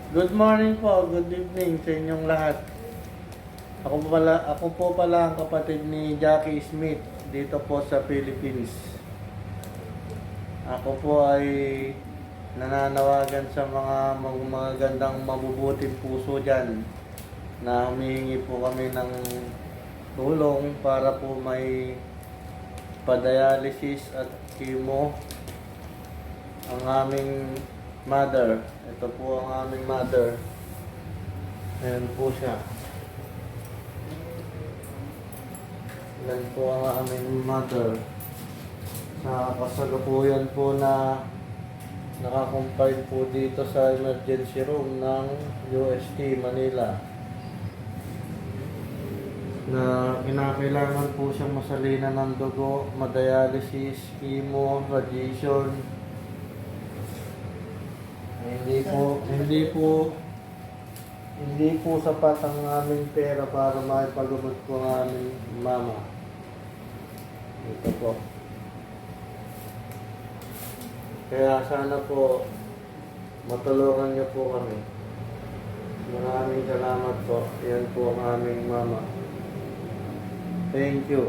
Good morning po, good evening sa inyong lahat. Ako po pala ang kapatid ni Jackie Smith dito po sa Philippines. Ako po ay nananawagan sa mga magandang mabubuting puso dyan na humihingi po kami ng tulong para po may padialysis at chemo ang aming mother. Ito po ang aming mother. Ayan po siya. Ayan po ang aming mother. Sa kasalukuyan po na nakakumpine po dito sa emergency room ng UST Manila. Na kinakailangan po siyang masalina ng dugo, madialysis, chemo, radiation. Hindi po sapat ang aming pera para maipalubot po ang aming mama. Ito po. Kaya sana po matulungan niyo po kami. Maraming salamat po. Yan po ang aming mama. Thank you.